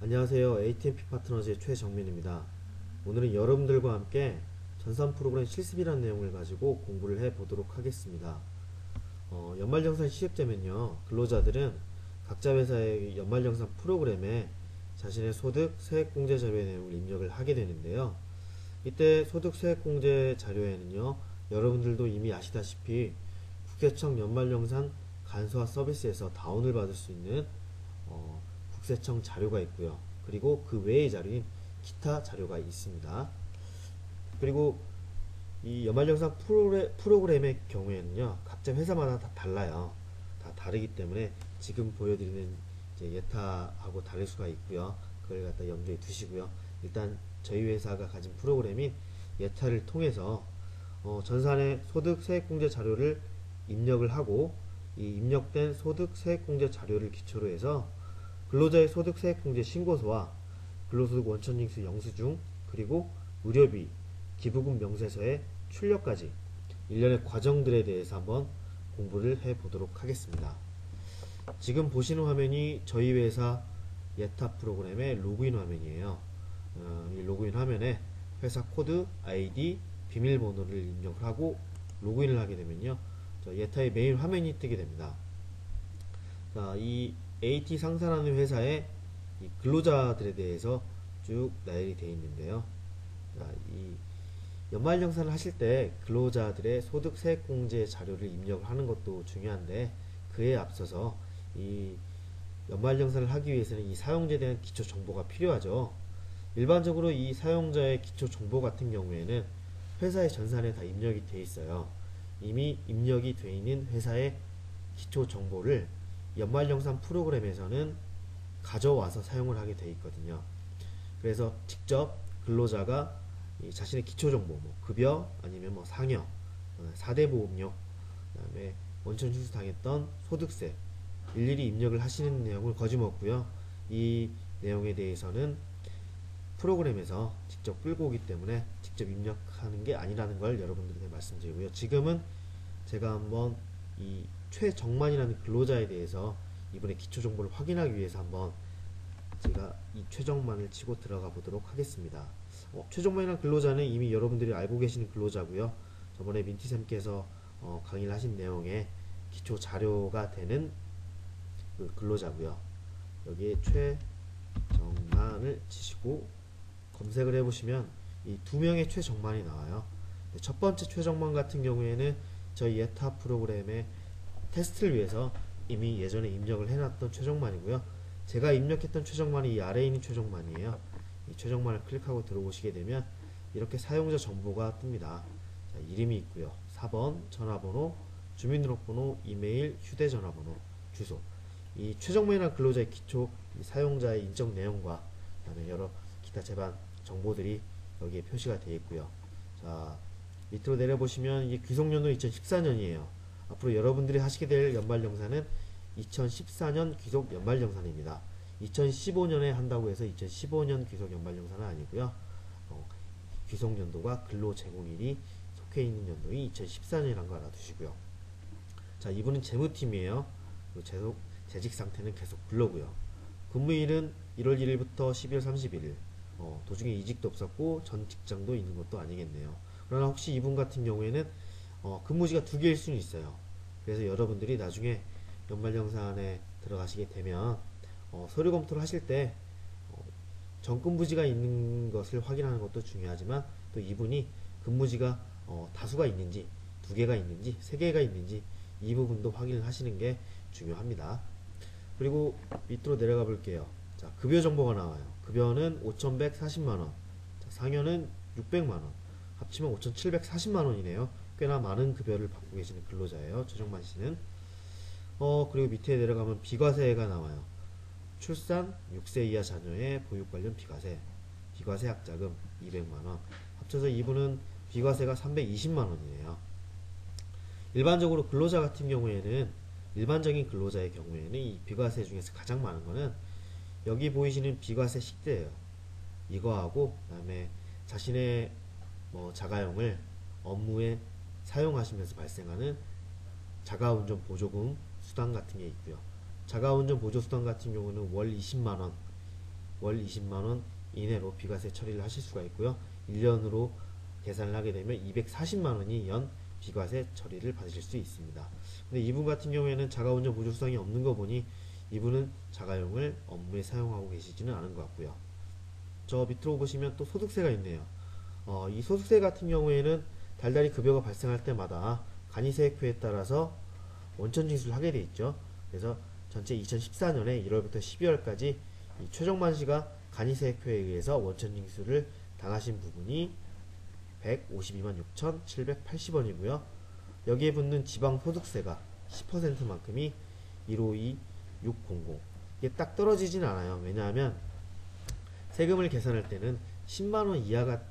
안녕하세요. AT&P 파트너즈의 최정민입니다. 오늘은 여러분들과 함께 전산 프로그램 실습이라는 내용을 가지고 공부를 해보도록 하겠습니다. 연말정산 시작되면요, 근로자들은 각자 회사의 연말정산 프로그램에 자신의 소득, 세액공제 자료의 내용을 입력을 하게 되는데요. 이때 소득, 세액공제 자료에는요, 여러분들도 이미 아시다시피 국세청 연말정산 간소화 서비스에서 다운을 받을 수 있는 국세청 자료가 있고요. 그리고 그 외의 자료인 기타 자료가 있습니다. 그리고 이 연말정산 프로그램의 경우에는요, 각자 회사마다 다 달라요. 다 다르기 때문에 지금 보여드리는 이제 예타하고 다를 수가 있고요. 그걸 갖다 염두에 두시고요. 일단 저희 회사가 가진 프로그램인 예타를 통해서 전산의 소득 세액공제 자료를 입력을 하고, 이 입력된 소득 세액공제 자료를 기초로 해서 근로자의 소득세액공제 신고서와 근로소득 원천징수 영수증, 그리고 의료비, 기부금 명세서의 출력까지 일련의 과정들에 대해서 한번 공부를 해보도록 하겠습니다. 지금 보시는 화면이 저희 회사 예타 프로그램의 로그인 화면이에요. 이 로그인 화면에 회사 코드, 아이디, 비밀번호를 입력을 하고 로그인을 하게 되면요, 예타의 메인 화면이 뜨게 됩니다. 자, 이 AT 상사라는 회사의 이 근로자들에 대해서 쭉 나열이 되어 있는데요. 자, 이 연말정산을 하실 때 근로자들의 소득 세액공제 자료를 입력을 하는 것도 중요한데, 그에 앞서서 이 연말정산을 하기 위해서는 이 사용자에 대한 기초 정보가 필요하죠. 일반적으로 이 사용자의 기초 정보 같은 경우에는 회사의 전산에 다 입력이 되어 있어요. 이미 입력이 되어 있는 회사의 기초 정보를 연말정산 프로그램에서는 가져와서 사용을 하게 되어 있거든요. 그래서 직접 근로자가 자신의 기초정보, 뭐 급여, 아니면 뭐 상여, 4대 보험료, 그 다음에 원천 추수당했던 소득세 일일이 입력을 하시는 내용을 거짓먹고요. 이 내용에 대해서는 프로그램에서 직접 끌고 오기 때문에 직접 입력하는 게 아니라는 걸 여러분들에게 말씀드리고요. 지금은 제가 한번 이 최정만이라는 근로자에 대해서 이번에 기초 정보를 확인하기 위해서 한번 제가 이 최정만을 치고 들어가 보도록 하겠습니다. 최정만이라는 근로자는 이미 여러분들이 알고 계시는 근로자고요. 저번에 민티쌤께서 강의를 하신 내용의 기초 자료가 되는 그 근로자고요. 여기에 최정만을 치시고 검색을 해보시면 이 두 명의 최정만이 나와요. 첫 번째 최정만 같은 경우에는 저희 예타 프로그램의 테스트를 위해서 이미 예전에 입력을 해놨던 최정만이고요. 제가 입력했던 최정만이 이 아래에 있는 최정만이에요. 이 최정만을 클릭하고 들어오시게 되면 이렇게 사용자 정보가 뜹니다. 자, 이름이 있고요. 4번, 전화번호, 주민등록번호, 이메일, 휴대전화번호, 주소. 이 최정만이라는 근로자의 기초 사용자의 인적 내용과 그다음에 여러 기타 제반 정보들이 여기에 표시가 되어 있고요. 자, 밑으로 내려보시면 이게 귀속연도 2014년이에요. 앞으로 여러분들이 하시게 될 연말정산은 2014년 귀속 연말정산입니다. 2015년에 한다고 해서 2015년 귀속 연말정산은 아니고요. 귀속연도가 근로제공일이 속해 있는 연도인 2014년이라는 거 알아두시고요. 자, 이분은 재무팀이에요. 재직 상태는 계속 근로고요. 근무일은 1월 1일부터 12월 31일. 도중에 이직도 없었고 전 직장도 있는 것도 아니겠네요. 그러나 혹시 이분 같은 경우에는 근무지가 두 개일 수는 있어요. 그래서 여러분들이 나중에 연말정산에 들어가시게 되면 서류 검토를 하실 때 전근무지가 있는 것을 확인하는 것도 중요하지만, 또 이분이 근무지가 다수가 있는지, 두 개가 있는지, 세 개가 있는지 이 부분도 확인을 하시는 게 중요합니다. 그리고 밑으로 내려가 볼게요. 자, 급여 정보가 나와요. 급여는 5,140만원, 상여는 600만원, 합치면 5,740만원이네요. 꽤나 많은 급여를 받고 계시는 근로자예요, 최정만 씨는. 그리고 밑에 내려가면 비과세가 나와요. 출산, 6세 이하 자녀의 보육 관련 비과세, 비과세 학자금 200만원. 합쳐서 이분은 비과세가 320만원이네요. 일반적으로 근로자 같은 경우에는, 일반적인 근로자의 경우에는 이 비과세 중에서 가장 많은 거는 여기 보이시는 비과세 식대예요. 이거하고 그다음에 자신의 자가용을 업무에 사용하시면서 발생하는 자가운전 보조금 수당 같은 게 있고요. 자가운전 보조수당 같은 경우는 월 20만원, 월 20만원 이내로 비과세 처리를 하실 수가 있고요. 1년으로 계산을 하게 되면 240만원이 연 비과세 처리를 받으실 수 있습니다. 근데 이분 같은 경우에는 자가운전 무주성이 없는 거 보니 이분은 자가용을 업무에 사용하고 계시지는 않은 것 같고요. 저 밑으로 보시면 또 소득세가 있네요. 이 소득세 같은 경우에는 달달이 급여가 발생할 때마다 간이세액표에 따라서 원천 징수를 하게 돼 있죠. 그래서 전체 2014년에 1월부터 12월까지 이 최정만 씨가 간이세액표에 의해서 원천 징수를 당하신 부분이 152만 6,780원이고요. 여기에 붙는 지방소득세가 10%만큼이 152600. 이게 딱 떨어지진 않아요. 왜냐하면 세금을 계산할 때는 10만원 이하가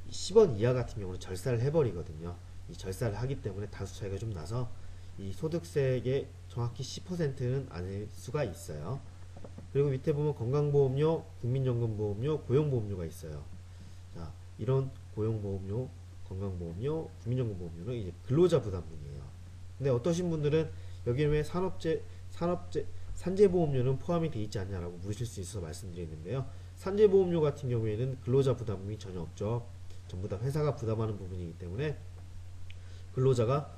10원 이하 같은 경우는 절사를 해버리거든요. 이 절사를 하기 때문에 단수 차이가 좀 나서 이 소득세의 정확히 10%는 아닐 수가 있어요. 그리고 밑에 보면 건강보험료, 국민연금보험료, 고용보험료가 있어요. 자, 이런 고용보험료, 건강보험료, 국민연금보험료는 이제 근로자 부담분이에요. 근데 어떠신 분들은 여기 왜 산재보험료는 포함이 되어 있지 않냐라고 물으실 수 있어서 말씀드리는데요. 산재보험료 같은 경우에는 근로자 부담이 전혀 없죠. 전부 다 회사가 부담하는 부분이기 때문에 근로자가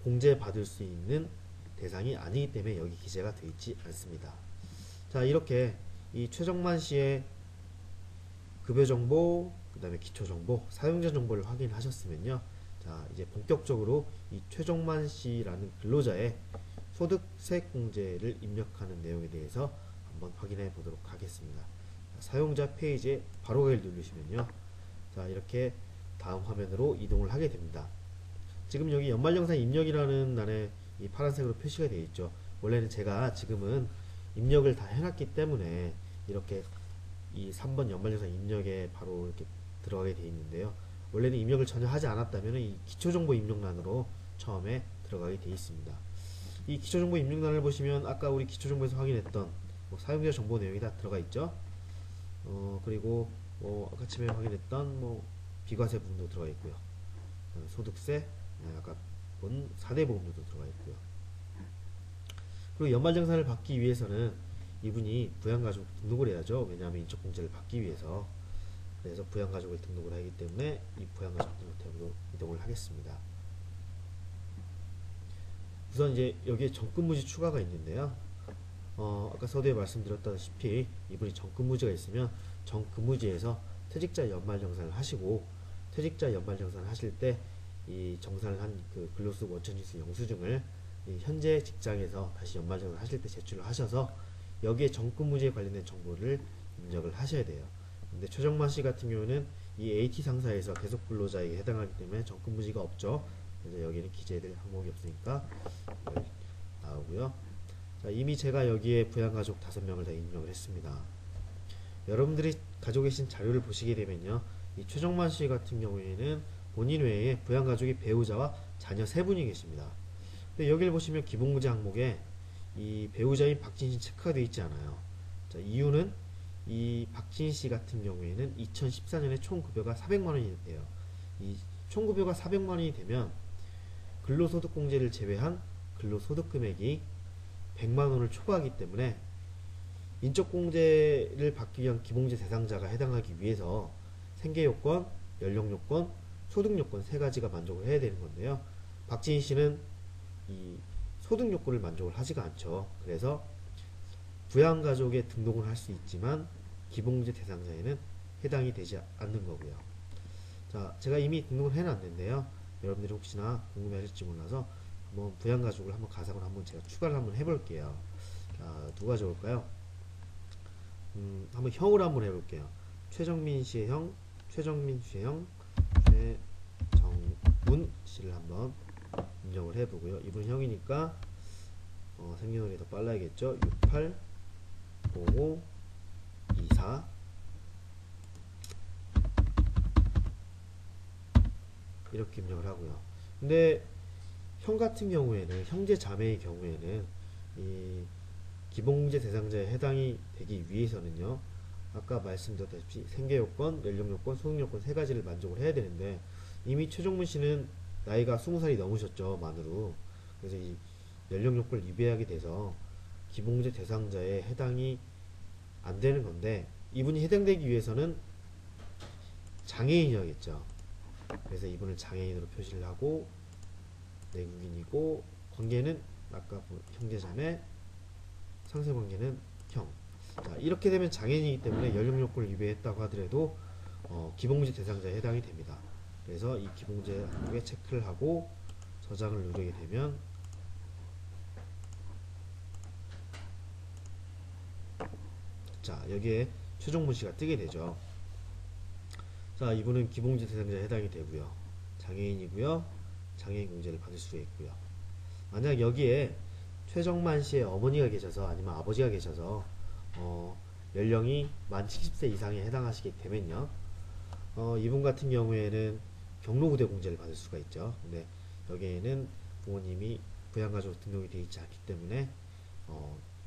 공제받을 수 있는 대상이 아니기 때문에 여기 기재가 되어 있지 않습니다. 자, 이렇게 이 최정만 씨의 급여 정보, 그 다음에 기초 정보, 사용자 정보를 확인하셨으면요. 자, 이제 본격적으로 이 최정만 씨라는 근로자의 소득세 공제를 입력하는 내용에 대해서 한번 확인해 보도록 하겠습니다. 자, 사용자 페이지에 바로 가기를 누르시면요. 자, 이렇게 다음 화면으로 이동을 하게 됩니다. 지금 여기 연말정산 입력이라는欄에 이 파란색으로 표시가 되어 있죠. 원래는 제가 지금은 입력을 다 해놨기 때문에 이렇게 이 3번 연말정산 입력에 바로 이렇게 들어가게 되어 있는데요. 원래는 입력을 전혀 하지 않았다면 이 기초정보 입력란으로 처음에 들어가게 되어 있습니다. 이 기초정보 입력란을 보시면 아까 우리 기초정보에서 확인했던 뭐 사용자 정보 내용이 다 들어가 있죠. 그리고 아까 처음에 확인했던 뭐 비과세 부분도 들어가 있고요. 소득세, 아까 본 4대 보험료도 들어가 있고요. 그리고 연말정산을 받기 위해서는 이분이 부양가족 등록을 해야죠. 왜냐하면 인적공제를 받기 위해서. 그래서 부양가족을 등록을 하기 때문에 이 부양가족 등록 탭으로 이동을 하겠습니다. 우선 이제 여기에 정근무지 추가가 있는데요. 아까 서두에 말씀드렸다시피 이분이 정근무지가 있으면 정근무지에서 퇴직자 연말정산을 하시고 퇴직자 연말정산을 하실 때 이 정산을 한 그 근로소득 원천징수 영수증을 현재 직장에서 다시 연말정산 하실 때 제출을 하셔서 여기에 정근무지에 관련된 정보를 입력을 하셔야 돼요. 근데 최정만 씨 같은 경우는 이 AT 상사에서 계속 근로자에게 해당하기 때문에 정근무지가 없죠. 그래서 여기는 기재될 항목이 없으니까 여기 나오고요. 자, 이미 제가 여기에 부양가족 5명을 다 입력을 했습니다. 여러분들이 가지고 계신 자료를 보시게 되면요. 이 최정만 씨 같은 경우에는 본인 외에 부양가족이 배우자와 자녀 3분이 계십니다. 근데 여기를 보시면 기본구제 항목에 이 배우자인 박진씨 체크가 되어 있지 않아요. 자, 이유는 이 박진씨 같은 경우에는 2014년에 총급여가 400만원이 돼요. 이 총급여가 400만원이 되면 근로소득공제를 제외한 근로소득금액이 100만원을 초과하기 때문에 인적공제를 받기 위한 기본공제 대상자가 해당하기 위해서 생계요건, 연령요건, 소득요건 3가지가 만족을 해야 되는 건데요. 박지인 씨는 이 소득요건을 만족을 하지가 않죠. 그래서 부양가족에 등록을 할 수 있지만 기본공제 대상자에는 해당이 되지 않는 거고요. 자, 제가 이미 등록을 해놨는데요. 여러분들이 혹시나 궁금해하실지 몰라서 한번 부양가족을 한번 가상으로 한번 제가 추가를 한번 해볼게요. 자, 누가 좋을까요? 한번 형으로 한번 해볼게요. 최정민 씨의 형, 최정민 씨의 형, 최정문 씨를 한번 입력을 해보고요. 이분 형이니까 생년월일이 더 빨라야겠죠. 68 05 24 이렇게 입력을 하고요. 근데 형 같은 경우에는 형제 자매의 경우에는 이 기본공제 대상자에 해당이 되기 위해서는요. 아까 말씀드렸다시피 생계요건, 연령요건, 소득요건 3가지를 만족을 해야 되는데 이미 최종문 씨는 나이가 20살이 넘으셨죠. 만으로. 그래서 이 연령요건을 위배하게 돼서 기본공제 대상자에 해당이 안 되는 건데, 이분이 해당되기 위해서는 장애인이어야겠죠. 그래서 이분을 장애인으로 표시를 하고, 내국인이고, 관계는 아까 형제자매, 상세관계는 형. 자, 이렇게 되면 장애인이기 때문에 연령 요건을 위배했다고 하더라도 기본문제 대상자에 해당이 됩니다. 그래서 이 기본문제 항목에 체크를 하고 저장을 누르게 되면, 자, 여기에 최종 문시가 뜨게 되죠. 자, 이분은 기본문제 대상자에 해당이 되고요. 장애인이고요. 장애인 공제를 받을 수가 있고요. 만약 여기에 최정만 씨의 어머니가 계셔서, 아니면 아버지가 계셔서 연령이 만 70세 이상에 해당하시게 되면요, 이분 같은 경우에는 경로부대 공제를 받을 수가 있죠. 근데 여기에는 부모님이 부양가족 등록이 되어 있지 않기 때문에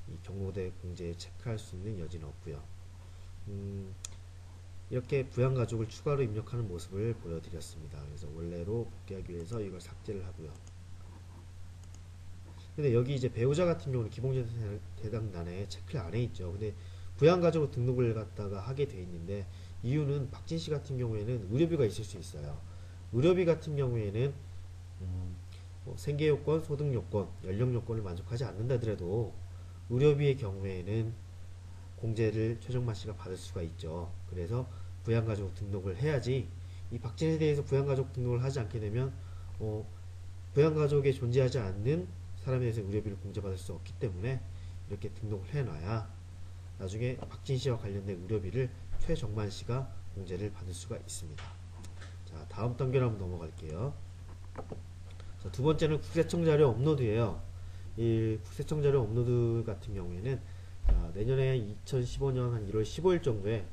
이 경로부대 공제에 체크할 수 있는 여지는 없고요. 이렇게 부양가족을 추가로 입력하는 모습을 보여드렸습니다. 그래서 원래로 복귀하기 위해서 이걸 삭제를 하고요. 근데 여기 이제 배우자 같은 경우는 기본제 대상단에 체크를 안 해 있죠. 근데 부양가족으로 등록을 갖다가 하게 돼 있는데, 이유는 박진 씨 같은 경우에는 의료비가 있을 수 있어요. 의료비 같은 경우에는 생계 요건, 소득 요건, 연령 요건을 만족하지 않는다 하더라도 의료비의 경우에는 공제를 최정만 씨가 받을 수가 있죠. 그래서 부양가족 등록을 해야지, 이 박진에 대해서 부양가족 등록을 하지 않게 되면 부양가족에 존재하지 않는 사람에 대해서 의료비를 공제받을 수 없기 때문에 이렇게 등록을 해놔야 나중에 박진 씨와 관련된 의료비를 최정만 씨가 공제를 받을 수가 있습니다. 자, 다음 단계로 한번 넘어갈게요. 자, 두 번째는 국세청 자료 업로드예요. 이 국세청 자료 업로드 같은 경우에는 내년에 2015년 한 1월 15일 정도에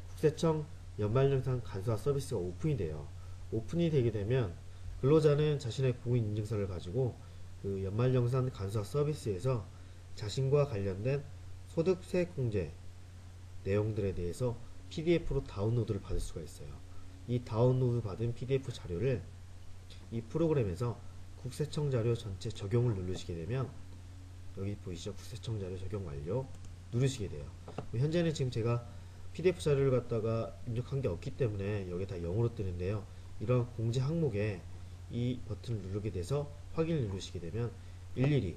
국세청 연말정산 간소화 서비스가 오픈이 돼요. 오픈이 되게 되면 근로자는 자신의 공인인증서를 가지고 그 연말정산 간소화 서비스에서 자신과 관련된 소득세액공제 내용들에 대해서 PDF로 다운로드를 받을 수가 있어요. 이 다운로드 받은 PDF 자료를 이 프로그램에서 국세청 자료 전체 적용을 누르시게 되면, 여기 보이시죠? 국세청 자료 적용 완료 누르시게 돼요. 현재는 지금 제가 PDF 자료를 갖다가 입력한 게 없기 때문에 여기 다 영어로 뜨는데요. 이런 공제 항목에 이 버튼을 누르게 돼서 확인을 누르시게 되면 일일이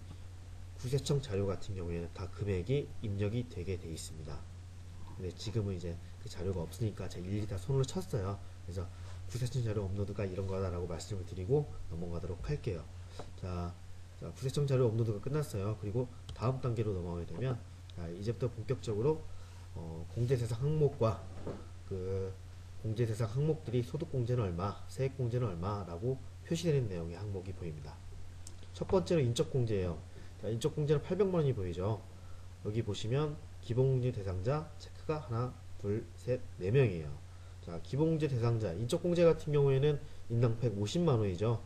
국세청 자료 같은 경우에는 다 금액이 입력이 되게 돼 있습니다. 근데 지금은 이제 그 자료가 없으니까 제가 일일이 다 손으로 쳤어요. 그래서 국세청 자료 업로드가 이런 거다라고 말씀을 드리고 넘어가도록 할게요. 자, 국세청 자료 업로드가 끝났어요. 그리고 다음 단계로 넘어가게 되면, 이제부터 본격적으로 공제 대상 항목과 그 공제 대상 항목들이 소득공제는 얼마, 세액공제는 얼마라고 표시되는 내용의 항목이 보입니다. 첫 번째로 인적공제예요. 자, 인적공제는 800만원이 보이죠. 여기 보시면 기본공제 대상자 체크가 하나, 둘, 셋, 4명이에요. 자, 기본공제 대상자, 인적공제 같은 경우에는 인당 150만원이죠.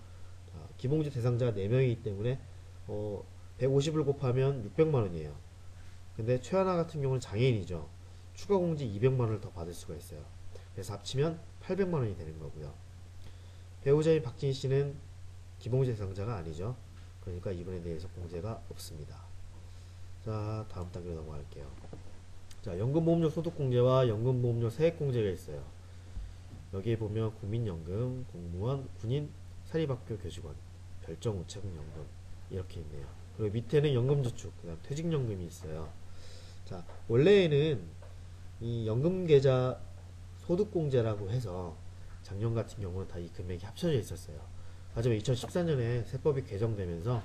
자, 기본공제 대상자 4명이기 때문에 150을 곱하면 600만원이에요. 근데 최하나 같은 경우는 장애인이죠. 추가공제 200만원을 더 받을 수가 있어요. 그래서 합치면 800만원이 되는 거고요. 배우자인 박진 씨는 기본공제 대상자가 아니죠. 그러니까 이분에 대해서 공제가 없습니다. 자, 다음 단계로 넘어갈게요. 자, 연금보험료 소득공제와 연금보험료 세액공제가 있어요. 여기에 보면 국민연금, 공무원, 군인, 사립학교 교직원, 별정우체국연금 이렇게 있네요. 그리고 밑에는 연금저축, 그 다음 퇴직연금이 있어요. 자, 원래에는 이 연금계좌 소득공제라고 해서 작년 같은 경우는 다 이 금액이 합쳐져 있었어요. 하지만 2014년에 세법이 개정되면서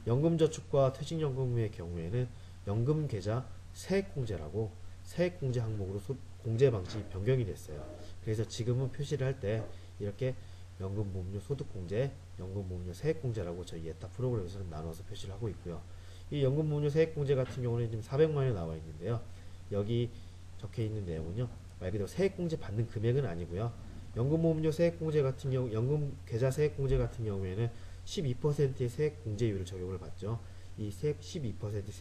연금저축과 퇴직연금의 경우에는 연금계좌 세액공제라고 세액공제 항목으로 공제 방식이 변경이 됐어요. 그래서 지금은 표시를 할 때 이렇게 연금보험료 소득공제, 연금보험료 세액공제라고 저희 예타 프로그램에서는 나눠서 표시를 하고 있고요. 이 연금보험료 세액공제 같은 경우는 지금 400만원이 나와 있는데요. 여기 적혀 있는 내용은요, 말 그대로 세액공제 받는 금액은 아니고요. 연금보험료 세액공제 같은 경우, 연금계좌 세액공제 같은 경우에는 12%의 세액공제율을 적용을 받죠. 이 12%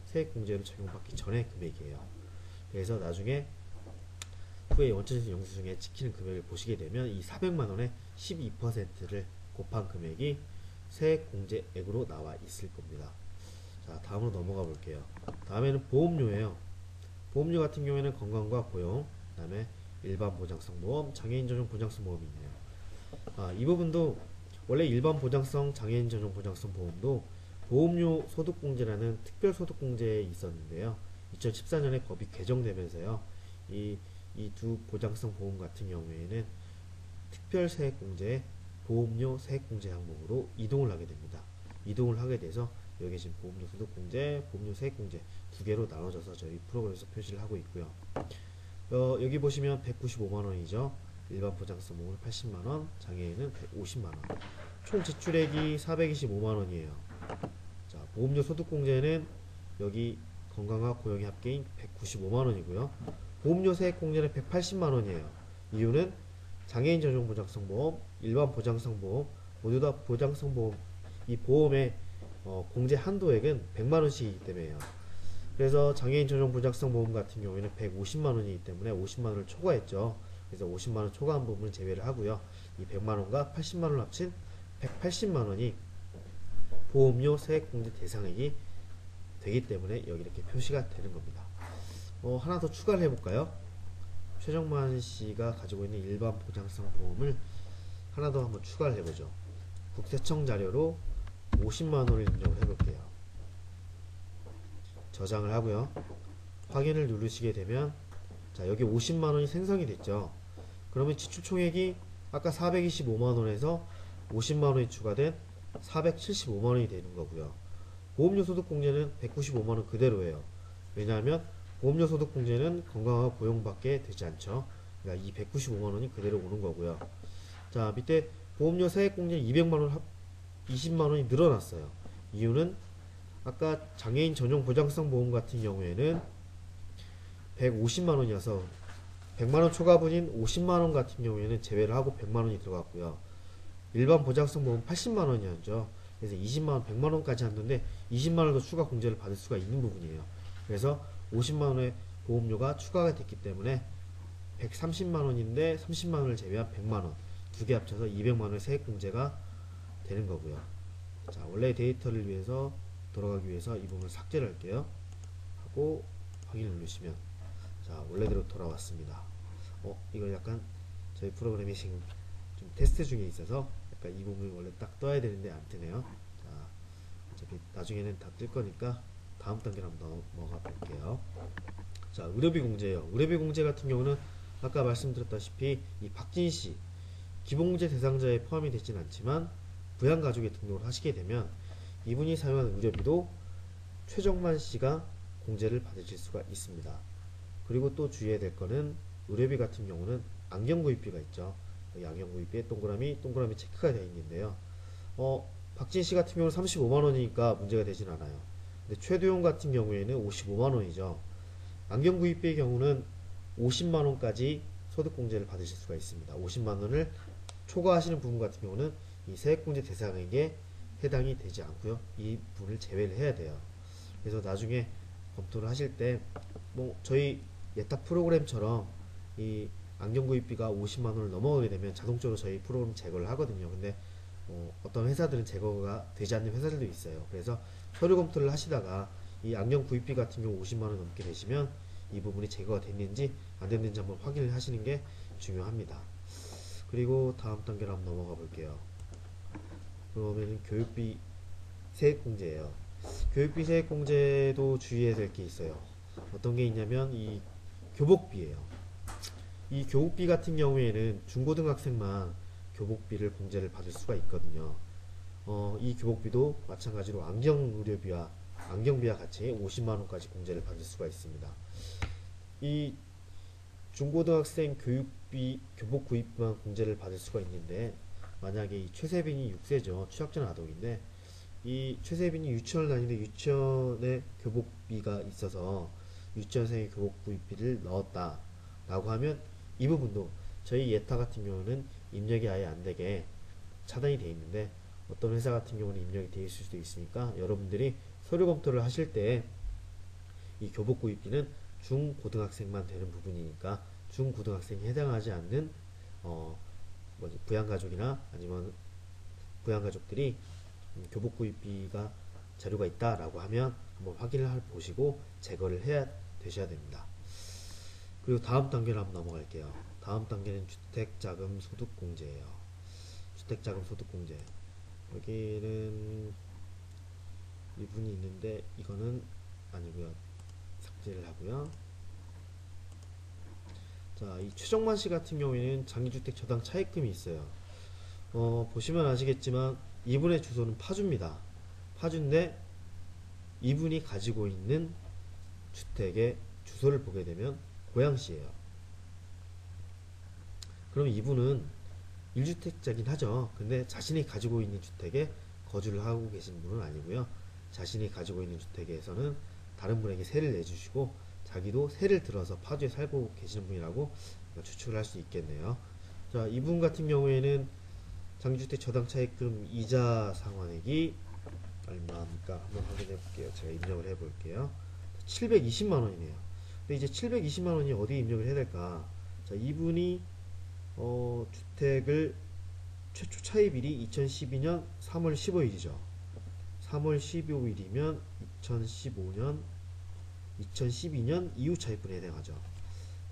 세액공제를 적용받기 전에 금액이에요. 그래서 나중에 후에 원천징수 영수 중에 지키는 금액을 보시게 되면 이 400만원의 12%를 곱한 금액이 세액공제액으로 나와 있을 겁니다. 자, 다음으로 넘어가 볼게요. 다음에는 보험료예요. 보험료 같은 경우에는 건강과 고용, 그 다음에 일반 보장성 보험, 장애인 전용 보장성 보험이 있네요. 이 부분도 원래 일반 보장성, 장애인 전용 보장성 보험도 보험료 소득공제라는 특별소득공제에 있었는데요. 2014년에 법이 개정되면서요. 이 두 보장성 보험 같은 경우에는 특별세액공제, 보험료 세액공제 항목으로 이동을 하게 됩니다. 이동을 하게 돼서 여기 지금 보험료 소득공제, 보험료 세액공제 두 개로 나눠져서 저희 프로그램에서 표시를 하고 있고요. 여기 보시면 195만원이죠. 일반 보장성 보험은 80만원, 장애인은 150만원. 총 지출액이 425만원이에요. 자, 보험료 소득공제는 여기 건강과 고용의 합계인 195만원이고요. 보험료 세액공제는 180만원이에요. 이유는 장애인 전용 보장성 보험, 일반 보장성 보험, 모두 다 보장성 보험, 이 보험의 공제 한도액은 100만원씩이기 때문에요. 그래서 장애인 전용 보장성 보험 같은 경우에는 150만원이기 때문에 50만원을 초과했죠. 그래서 50만원 초과한 부분을 제외를 하고요. 이 100만원과 80만원을 합친 180만원이 보험료 세액공제 대상액이 되기 때문에 여기 이렇게 표시가 되는 겁니다. 하나 더 추가를 해볼까요? 최정만 씨가 가지고 있는 일반 보장성 보험을 하나 더 한번 추가를 해보죠. 국세청 자료로 50만원을 입력을 해볼게요. 저장을 하고요. 확인을 누르시게 되면 자, 여기 50만원이 생성이 됐죠. 그러면 지출 총액이 아까 425만원에서 50만원이 추가된 475만원이 되는 거고요. 보험료 소득공제는 195만원 그대로예요. 왜냐하면 보험료 소득공제는 건강과 고용밖에 되지 않죠. 그러니까 이 195만원이 그대로 오는 거고요. 자, 밑에 보험료 세액공제 200만원 20만원이 늘어났어요. 이유는 아까 장애인 전용 보장성 보험 같은 경우에는 150만원이어서 100만원 초과분인 50만원 같은 경우에는 제외를 하고 100만원이 들어갔고요. 일반 보장성 보험 80만원이었죠. 그래서 20만원, 100만원까지 한는데 20만원 더 추가 공제를 받을 수가 있는 부분이에요. 그래서 50만원의 보험료가 추가가 됐기 때문에 130만원인데 30만원을 제외한 100만원 두 개 합쳐서 200만원의 세액 공제가 되는 거고요. 자, 원래 데이터를 위해서 돌아가기 위해서 이 부분을 삭제를 할게요. 하고 확인을 누르시면 자, 원래대로 돌아왔습니다. 이거 약간 저희 프로그램이 지금 좀 테스트 중에 있어서 약간 이 부분이 원래 딱 떠야 되는데 안 뜨네요. 자, 어차피 나중에는 다 뜰 거니까 다음 단계로 한번 넘어가 볼게요. 자, 의료비 공제예요. 의료비 공제 같은 경우는 아까 말씀드렸다시피 이 박진씨 기본공제 대상자에 포함이 되진 않지만 부양가족에 등록을 하시게 되면 이분이 사용한 의료비도 최정만 씨가 공제를 받으실 수가 있습니다. 그리고 또 주의해야 될 거는 의료비 같은 경우는 안경구입비가 있죠. 여기 안경구입비에 동그라미 체크가 되어 있는데요. 박진 씨 같은 경우는 35만원이니까 문제가 되진 않아요. 근데 최도용 같은 경우에는 55만원이죠. 안경구입비의 경우는 50만원까지 소득공제를 받으실 수가 있습니다. 50만원을 초과하시는 부분 같은 경우는 이 세액공제 대상에게 해당이 되지 않고요. 이 부분을 제외를 해야 돼요. 그래서 나중에 검토를 하실 때 뭐 저희 예탁 프로그램처럼 이 안경구입비가 50만원을 넘어가게 되면 자동적으로 저희 프로그램 제거를 하거든요. 근데 어떤 회사들은 제거가 되지 않는 회사들도 있어요. 그래서 서류 검토를 하시다가 이 안경 구입비 같은 경우 50만원 넘게 되시면 이 부분이 제거가 됐는지 안 됐는지 한번 확인을 하시는 게 중요합니다. 그리고 다음 단계로 한번 넘어가 볼게요. 그러면 교육비 세액공제예요. 교육비 세액공제도 주의해야 될 게 있어요. 어떤 게 있냐면 이 교복비예요. 이 교복비 같은 경우에는 중고등학생만 교복비를 공제를 받을 수가 있거든요. 이 교복비도 마찬가지로 안경 의료비와 안경비와 같이 50만원까지 공제를 받을 수가 있습니다. 이 중고등학생 교육비, 교복 구입비만 공제를 받을 수가 있는데 만약에 이 최세빈이 6세죠. 취약전 아동인데 이 최세빈이 유치원을 다니는데 유치원에 교복비가 있어서 유치원생의 교복 구입비를 넣었다 라고 하면 이 부분도 저희 예타 같은 경우는 입력이 아예 안되게 차단이 되어 있는데 어떤 회사 같은 경우는 입력이 되어 있을 수도 있으니까 여러분들이 서류 검토를 하실 때 이 교복 구입비는 중고등학생만 되는 부분이니까 중고등학생이 해당하지 않는 부양가족이나 아니면 부양가족들이 교복 구입비가 자료가 있다라고 하면 한번 확인을 보시고 제거를 해야 되셔야 됩니다. 그리고 다음 단계로 한번 넘어갈게요. 다음 단계는 주택자금소득공제예요. 주택자금소득공제. 여기는 이분이 있는데 이거는 아니고요. 삭제를 하고요. 자, 이 최정만 씨 같은 경우에는 장기주택 저당 차입금이 있어요. 보시면 아시겠지만 이분의 주소는 파주입니다. 파주인데 이분이 가지고 있는 주택의 주소를 보게 되면 고양시예요. 그럼 이분은 1주택자긴 하죠. 근데 자신이 가지고 있는 주택에 거주를 하고 계신 분은 아니고요. 자신이 가지고 있는 주택에서는 다른 분에게 세를 내주시고 자기도 세를 들어서 파주에 살고 계시는 분이라고 추측을 할 수 있겠네요. 자, 이분 같은 경우에는 장기주택 저당차입금 이자 상환액이 얼마입니까? 한번 확인해 볼게요. 제가 입력을 해 볼게요. 720만원이네요. 근데 이제 720만원이 어디에 입력을 해야 될까? 자, 이분이 주택을 최초 차입일이 2012년 3월 15일이죠. 3월 15일이면 2012년 이후 차입분에 해당하죠.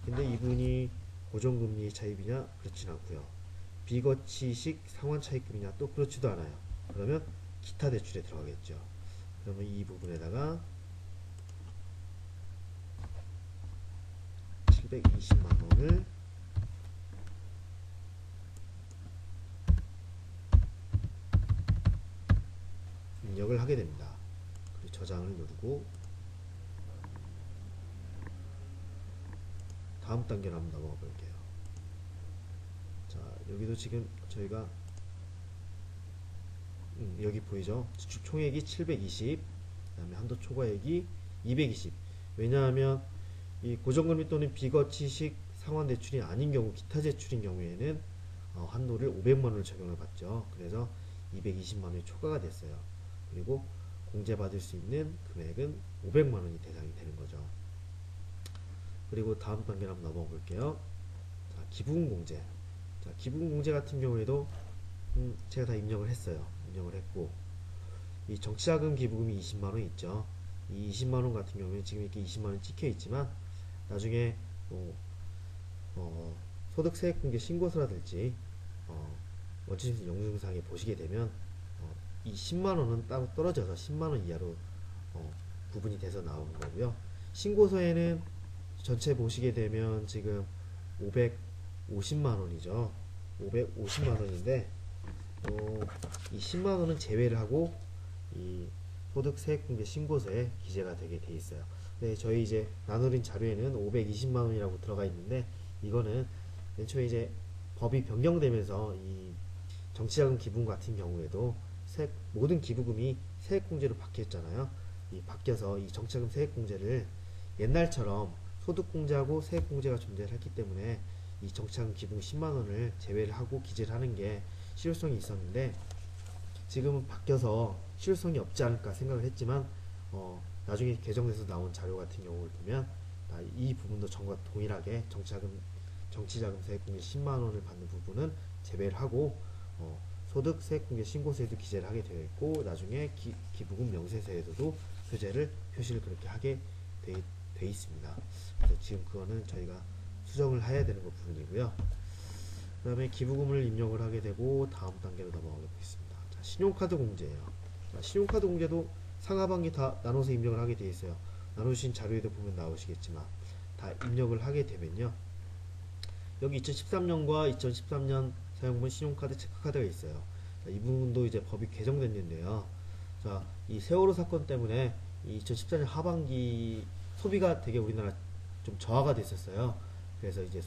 근데 이분이 고정금리 차입이냐? 그렇진 않고요. 비거치식 상환 차입금이냐? 또 그렇지도 않아요. 그러면 기타 대출에 들어가겠죠. 그러면 이 부분에다가 720만원을 입력을 하게 됩니다. 그리고 저장을 누르고 다음 단계로 한번 넘어가 볼게요. 자, 여기도 지금 저희가 여기 보이죠? 지출 총액이 720, 그 다음에 한도 초과액이 220. 왜냐하면 이 고정금리 또는 비거치식 상환대출이 아닌 경우, 기타 대출인 경우에는 한도를 500만원을 적용을 받죠. 그래서 220만원이 초과가 됐어요. 그리고 공제받을 수 있는 금액은 500만원이 대상이 되는 거죠. 그리고 다음 단계로 한번 넘어가 볼게요. 자, 기부금 공제. 자, 기부금 공제 같은 경우에도 제가 다 입력을 했어요. 입력을 했고, 이 정치자금 기부금이 20만원 있죠. 이 20만원 같은 경우에 지금 이렇게 20만원 찍혀 있지만 나중에 소득세액공제 신고서라든지 원칙심 영수증상에 보시게 되면 이 10만원은 따로 떨어져서 10만원 이하로 구분이 돼서 나오는 거고요. 신고서에는 전체 보시게 되면 지금 550만원이죠. 550만원인데 이 10만원은 제외를 하고 이 소득세액공제 신고서에 기재가 되게 돼 있어요. 네, 저희 이제 나누린 자료에는 520만원이라고 들어가 있는데 이거는 맨 처음에 이제 법이 변경되면서 이 정치자금 기부금 같은 경우에도 모든 기부금이 세액공제로 바뀌었잖아요. 이 바뀌어서 이 정치자금 세액공제를 옛날처럼 소득공제하고 세액공제가 존재를 했기 때문에 이 정치자금 기부금 10만원을 제외를 하고 기재를 하는 게 실효성이 있었는데 지금은 바뀌어서 실효성이 없지 않을까 생각을 했지만 나중에 개정돼서 나온 자료 같은 경우를 보면 이 부분도 전과 동일하게 정치자금 세액공제 10만원을 받는 부분은 제외를 하고 소득 세액공제 신고서에도 기재를 하게 되어 있고 나중에 기부금 명세서에서도 표시를 그렇게 하게 돼 있습니다. 그래서 지금 그거는 저희가 수정을 해야 되는 것 부분이고요. 그 다음에 기부금을 입력을 하게 되고 다음 단계로 넘어가 보겠습니다. 자, 신용카드 공제예요. 자, 신용카드 공제도 상하반기 다 나눠서 입력을 하게 되어 있어요. 나누신 자료에도 보면 나오시겠지만 다 입력을 하게 되면요. 여기 2013년과 2013년 사용분 신용카드 체크카드가 있어요. 자, 이 부분도 이제 법이 개정됐는데요. 자, 이 세월호 사건 때문에 2014년 하반기 소비가 되게 우리나라 좀 저하가 됐었어요. 그래서 이제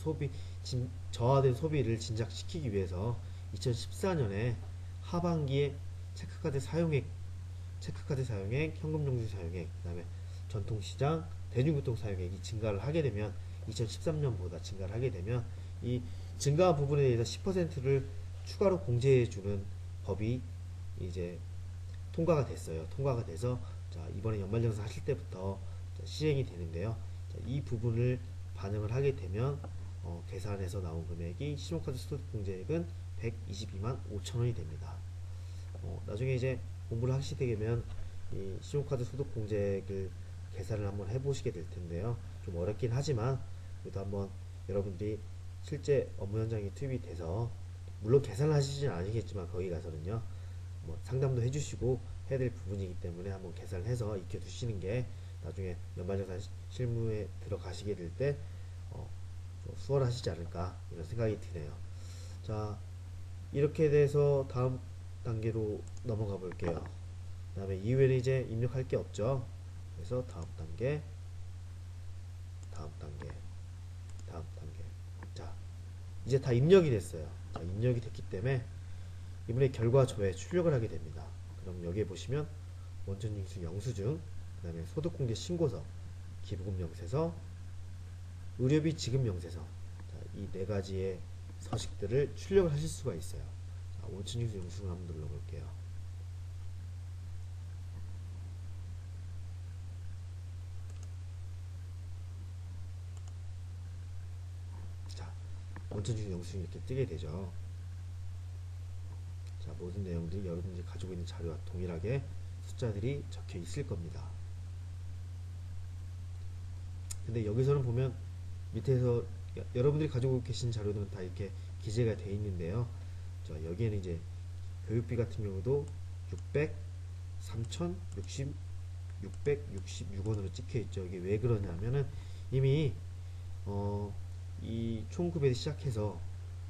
저하된 소비를 진작시키기 위해서 2014년에 하반기에 체크카드 사용액, 현금용지 사용액, 그 다음에 전통시장, 대중교통 사용액이 증가를 하게 되면 2013년보다 증가를 하게 되면 이 증가한 부분에 대해서 10%를 추가로 공제해주는 법이 이제 통과가 됐어요. 통과가 돼서 자, 이번에 연말정산 하실 때부터 시행이 되는데요. 자, 이 부분을 반영을 하게 되면 계산해서 나온 금액이 신용카드 소득공제액은 122만 5천원이 됩니다. 나중에 이제 공부를 하시게 되면 이 신용카드 소득공제액을 계산을 한번 해보시게 될 텐데요. 좀 어렵긴 하지만 그래도 한번 여러분들이 실제 업무 현장에 투입이 돼서, 물론 계산을 하시지는 않으시겠지만 거기 가서는요, 뭐 상담도 해주시고 해야 될 부분이기 때문에 한번 계산을 해서 익혀두시는 게 나중에 연말정산 실무에 들어가시게 될 때 좀 수월하시지 않을까 이런 생각이 드네요. 자, 이렇게 돼서 다음 단계로 넘어가 볼게요. 그 다음에 이후에는 이제 입력할 게 없죠. 그래서 다음 단계, 다음 단계, 다음 단계. 자, 이제 다 입력이 됐어요. 자, 입력이 됐기 때문에 이번에 결과 조회에 출력을 하게 됩니다. 그럼 여기에 보시면 원천징수 영수증, 그 다음에 소득공제 신고서, 기부금 명세서, 의료비 지급 명세서, 이 네 가지의 서식들을 출력을 하실 수가 있어요. 자, 원천징수 영수증 한번 눌러볼게요. 자, 원천징수 영수증이 이렇게 뜨게 되죠. 자, 모든 내용들이 여러분들이 가지고 있는 자료와 동일하게 숫자들이 적혀 있을 겁니다. 근데 여기서는 보면 밑에서 여러분들이 가지고 계신 자료들은 다 이렇게 기재가 되어 있는데요. 자, 여기에는 이제 교육비 같은 경우도 666원으로 찍혀 있죠. 이게 왜 그러냐면은 이미 이 총급에 시작해서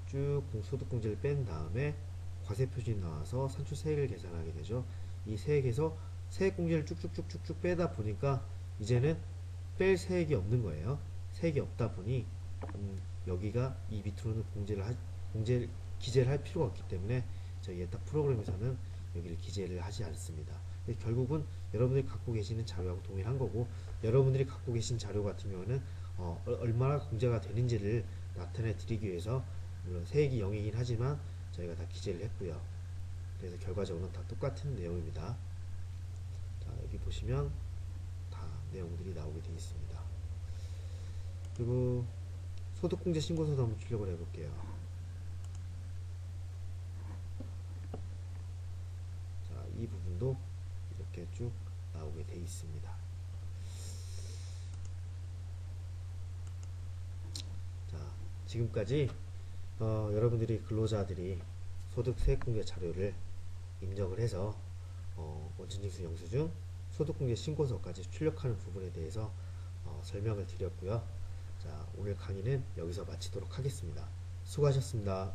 쭉 소득공제를 뺀 다음에 과세표준이 나와서 산출세액을 계산하게 되죠. 이 세액에서 세액공제를 쭉쭉쭉쭉쭉 빼다 보니까 이제는 뺄 세액이 없는 거예요. 세액이 없다 보니 여기가 이 밑으로는 기재를 할 필요가 없기 때문에 저희 예탁 프로그램에서는 여기를 기재를 하지 않습니다. 결국은 여러분들이 갖고 계시는 자료하고 동일한 거고, 여러분들이 갖고 계신 자료 같은 경우는 얼마나 공제가 되는지를 나타내 드리기 위해서, 물론 세액이 0이긴 하지만 저희가 다 기재를 했고요. 그래서 결과적으로는 다 똑같은 내용입니다. 자, 여기 보시면 다 내용들이 나오게 되어 있습니다. 그리고 소득공제 신고서도 한번 출력을 해볼게요. 자, 이 부분도 이렇게 쭉 나오게 되어 있습니다. 자, 지금까지 여러분들이 근로자들이 소득 세액공제 자료를 입력을 해서 원천징수 영수증, 소득공제 신고서까지 출력하는 부분에 대해서 설명을 드렸고요. 자, 오늘 강의는 여기서 마치도록 하겠습니다. 수고하셨습니다.